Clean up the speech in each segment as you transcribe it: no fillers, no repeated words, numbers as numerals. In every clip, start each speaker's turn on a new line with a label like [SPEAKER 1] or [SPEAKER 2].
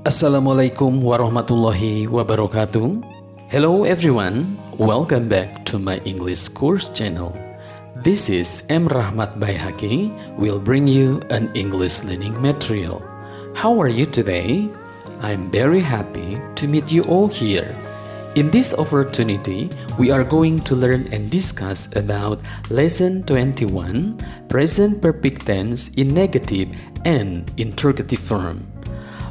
[SPEAKER 1] Assalamualaikum warahmatullahi wabarakatuh. Hello everyone, welcome back to my English course channel. This is M. Rahmat Baihaqi will bring you an English learning material. How are you today? I'm very happy to meet you all here. In this opportunity, we are going to learn and discuss about Lesson 21, Present Perfect Tense in Negative and Interrogative Form.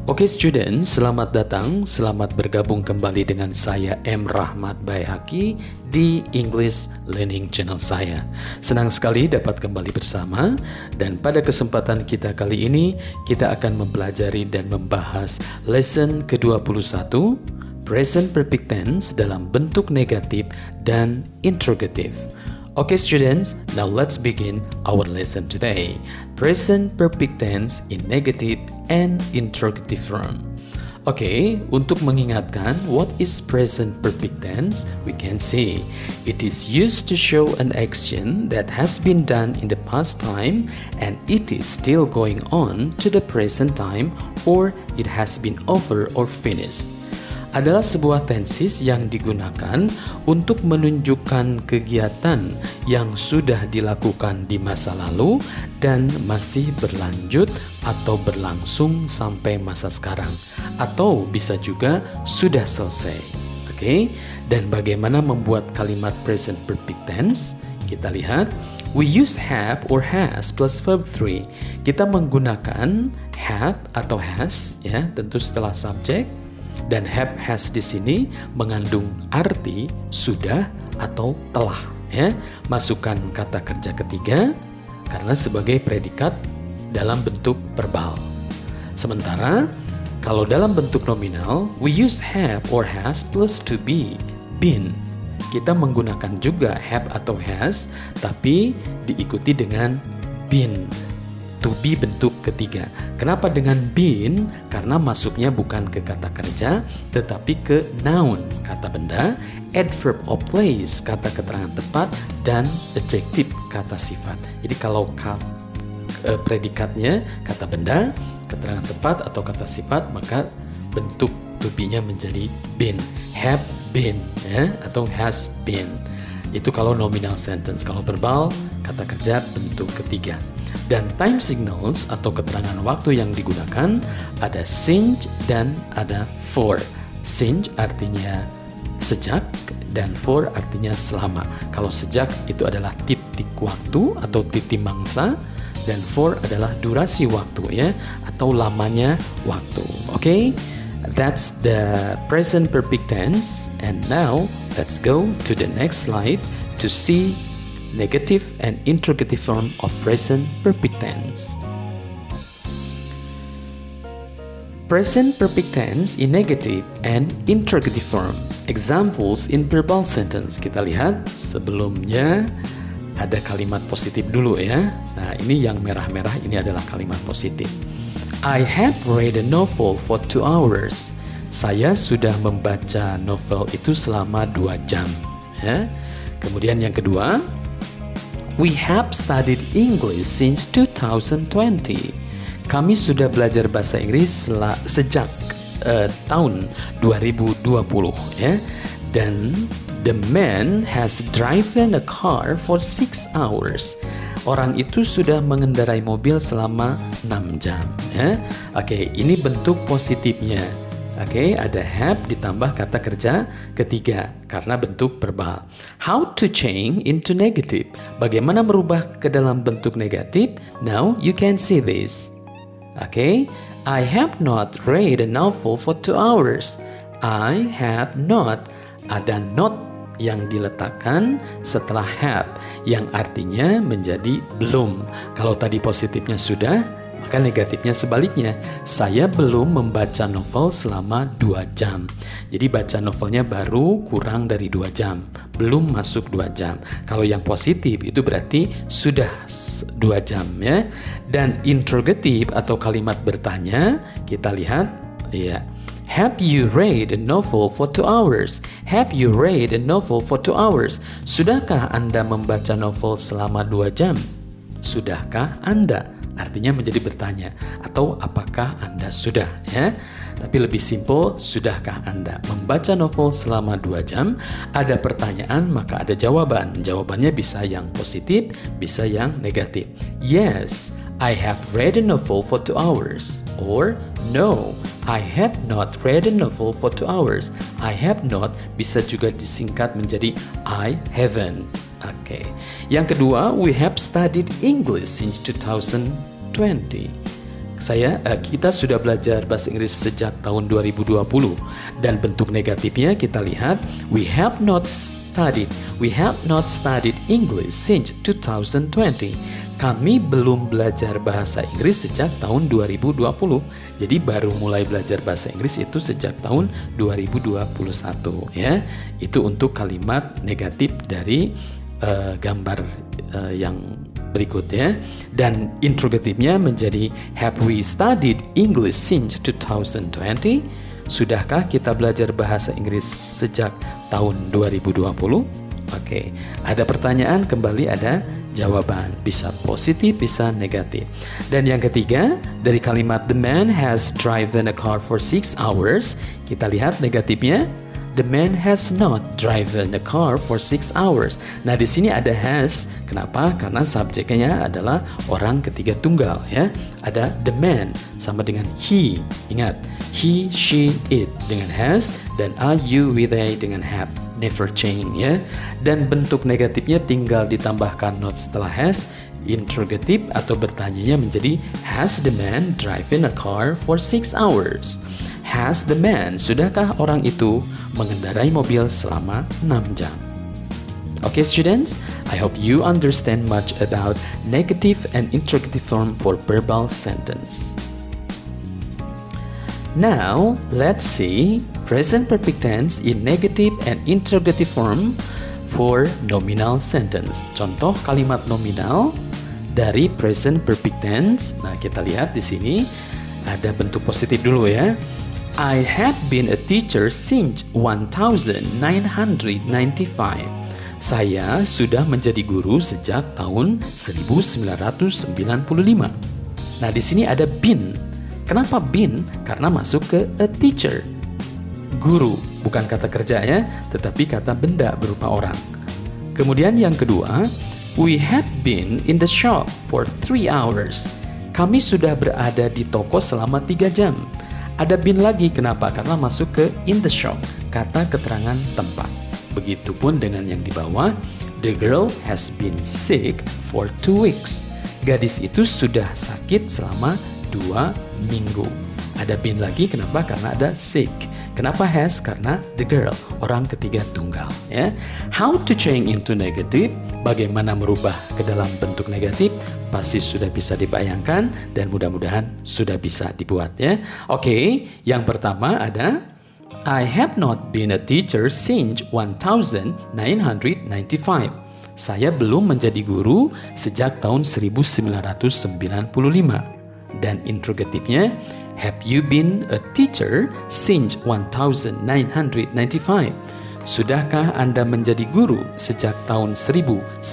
[SPEAKER 1] Oke students, selamat datang, selamat bergabung kembali dengan saya M. Rahmat Baihaqi di English Learning Channel saya. Senang sekali dapat kembali bersama dan pada kesempatan kita kali ini kita akan mempelajari dan membahas lesson ke-21 Present Perfect Tense dalam bentuk negatif dan interrogative. Okay students, now let's begin our lesson today. Present Perfect Tense in Negative and Interrogative Form. Okay, untuk mengingatkan what is Present Perfect Tense, we can say it is used to show an action that has been done in the past time and it is still going on to the present time or it has been over or finished. Adalah sebuah tenses yang digunakan untuk menunjukkan kegiatan yang sudah dilakukan di masa lalu dan masih berlanjut atau berlangsung sampai masa sekarang atau bisa juga sudah selesai. Oke, dan bagaimana membuat kalimat present perfect tense? Kita lihat, we use have or has plus verb 3. Kita menggunakan have atau has ya, tentu setelah subjek. Dan have has di sini mengandung arti sudah atau telah ya. Masukkan kata kerja ketiga karena sebagai predikat dalam bentuk verbal. Sementara kalau dalam bentuk nominal we use have or has plus to be, been. Kita menggunakan juga have atau has tapi diikuti dengan been. To be bentuk ketiga. Kenapa dengan been? Karena masuknya bukan ke kata kerja, tetapi ke noun, kata benda, adverb of place, kata keterangan tepat, dan adjective, kata sifat. Jadi kalau predikatnya kata benda, keterangan tepat, atau kata sifat, maka bentuk to be-nya menjadi been. Have been, ya, atau has been. Itu kalau nominal sentence. Kalau verbal, kata kerja bentuk ketiga. Dan time signals atau keterangan waktu yang digunakan ada since dan ada for. Since artinya sejak dan for artinya selama. Kalau sejak itu adalah titik waktu atau titik mangsa dan for adalah durasi waktu ya atau lamanya waktu. Okay? That's the present perfect tense and now let's go to the next slide to see negative and interrogative form of present perfect tense. Present perfect tense in negative and interrogative form. Examples in verbal sentence. Kita lihat sebelumnya ada kalimat positif dulu ya. Nah ini yang merah-merah ini adalah kalimat positif. I have read a novel for 2 hours. Saya sudah membaca novel itu selama 2 jam. Ya. Kemudian yang kedua, we have studied English since 2020. Kami sudah belajar bahasa Inggris sejak tahun 2020 ya. Dan the man has driven a car for 6 hours. Orang itu sudah mengendarai mobil selama 6 jam ya. Oke, ini bentuk positifnya. Oke, ada have ditambah kata kerja ketiga karena bentuk verbal. How to change into negative? Bagaimana merubah ke dalam bentuk negatif? Now you can see this. Oke, I have not read a novel for 2 hours. I have not. Ada not yang diletakkan setelah have yang artinya menjadi belum. Kalau tadi positifnya sudah, maka negatifnya sebaliknya. Saya belum membaca novel selama 2 jam. Jadi baca novelnya baru kurang dari 2 jam. Belum masuk 2 jam. Kalau yang positif itu berarti sudah 2 jam ya. Dan interrogative atau kalimat bertanya, kita lihat ya. Have you read a novel for 2 hours? Have you read a novel for 2 hours? Sudahkah Anda membaca novel selama 2 jam? Sudahkah Anda? artinya menjadi bertanya, atau apakah Anda sudah, ya. Tapi lebih simpel, sudahkah Anda membaca novel selama 2 jam? Ada pertanyaan, maka ada jawaban. Jawabannya bisa yang positif, bisa yang negatif. Yes, I have read a novel for 2 hours. Or, no, I have not read a novel for 2 hours. I have not bisa juga disingkat menjadi I haven't. Oke. Yang kedua, we have studied English since 2020. Kita sudah belajar bahasa Inggris sejak tahun 2020, dan bentuk negatifnya kita lihat we have not studied English since 2020. Kami belum belajar bahasa Inggris sejak tahun 2020. Jadi baru mulai belajar bahasa Inggris itu sejak tahun 2021, ya. Itu untuk kalimat negatif dari gambar yang berikut, ya. Dan interrogatifnya menjadi have we studied English since 2020? Sudahkah kita belajar bahasa Inggris sejak tahun 2020? Oke, ada pertanyaan, kembali ada jawaban, bisa positif, bisa negatif. Dan yang ketiga, dari kalimat the man has driven a car for 6 hours, kita lihat negatifnya. The man has not driven the car for 6 hours. Nah, di sini ada has. Kenapa? Karena subjeknya adalah orang ketiga tunggal, ya. Ada the man sama dengan he. Ingat, he, she, it dengan has, dan are, you, we, they dengan have. Never change, ya. Dan bentuk negatifnya tinggal ditambahkan not setelah has. Interrogative atau bertanyanya menjadi has the man driven a car for 6 hours? Has the man, sudahkah orang itu mengendarai mobil selama 6 jam? Okay, students, I hope you understand much about negative and interrogative form for verbal sentence. Now, let's see present perfect tense in negative and interrogative form for nominal sentence. Contoh kalimat nominal dari present perfect tense. Nah, kita lihat di sini ada bentuk positif dulu, ya. I have been a teacher since 1995. Saya sudah menjadi guru sejak tahun 1995. Nah, di sini ada been. Kenapa been? Karena masuk ke a teacher. Guru, bukan kata kerja, ya, tetapi kata benda berupa orang. Kemudian yang kedua, we have been in the shop for 3 hours. Kami sudah berada di toko selama 3 jam. Ada been lagi, kenapa? Karena masuk ke in the shop, kata keterangan tempat. Begitupun dengan yang di bawah, the girl has been sick for 2 weeks. Gadis itu sudah sakit selama 2 minggu. Ada been lagi, kenapa? Karena ada sick. Kenapa has? Karena the girl, orang ketiga tunggal, ya. How to change into negative? Bagaimana merubah ke dalam bentuk negatif? Pasti sudah bisa dibayangkan dan mudah-mudahan sudah bisa dibuat, ya. Oke, yang pertama ada I have not been a teacher since 1995. Saya belum menjadi guru sejak tahun 1995. Dan interrogatifnya, have you been a teacher since 1995? Sudahkah Anda menjadi guru sejak tahun 1995?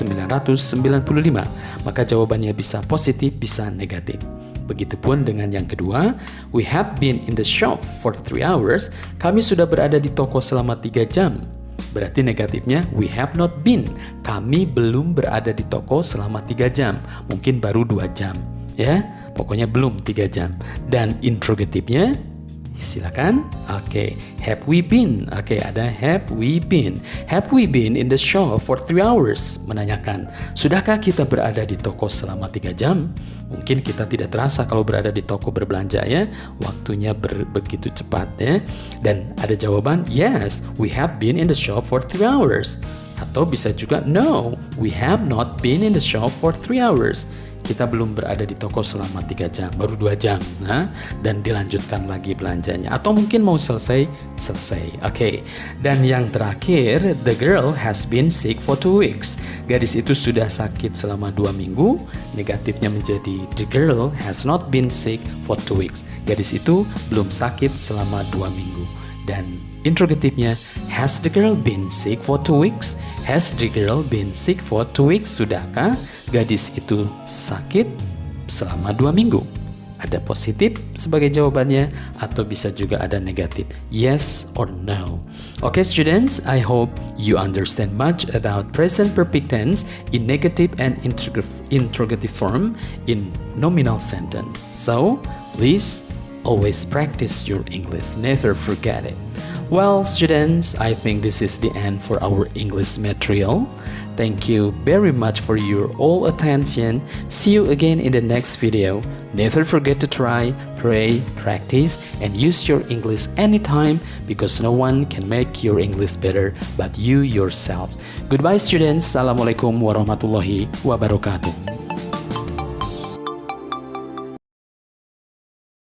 [SPEAKER 1] Maka jawabannya bisa positif, bisa negatif. Begitupun dengan yang kedua, we have been in the shop for 3 hours. Kami sudah berada di toko selama 3 jam. Berarti negatifnya, we have not been. Kami belum berada di toko selama 3 jam. Mungkin baru 2 jam. Ya, pokoknya belum 3 jam. Dan interrogatifnya, silakan. Oke, have we been? Oke, ada have we been. Have we been in the shop for 3 hours? Menanyakan, sudahkah kita berada di toko selama 3 jam? Mungkin kita tidak terasa kalau berada di toko berbelanja, ya. Waktunya begitu cepat, ya. Dan ada jawaban, yes, we have been in the shop for 3 hours. Atau bisa juga, no, we have not been in the shop for 3 hours. Kita belum berada di toko selama 3 jam, baru 2 jam. Nah, dan dilanjutkan lagi belanjanya. Atau mungkin mau selesai. Oke. Dan yang terakhir, the girl has been sick for 2 weeks. Gadis itu sudah sakit selama 2 minggu. Negatifnya menjadi the girl has not been sick for 2 weeks. Gadis itu belum sakit selama 2 minggu. Dan interrogatifnya, has the girl been sick for 2 weeks? Has the girl been sick for 2 weeks? Sudahkah gadis itu sakit selama 2 minggu. Ada positif sebagai jawabannya atau bisa juga ada negatif, yes or no. Okay students, I hope you understand much about present perfect tense in negative and interrogative form in nominal sentence. So, please always practice your English, never forget it. Well students, I think this is the end for our English material. Thank you very much for your all attention. See you again in the next video. Never forget to try, pray, practice, and use your English anytime because no one can make your English better but you yourself. Goodbye students. Assalamualaikum warahmatullahi wabarakatuh.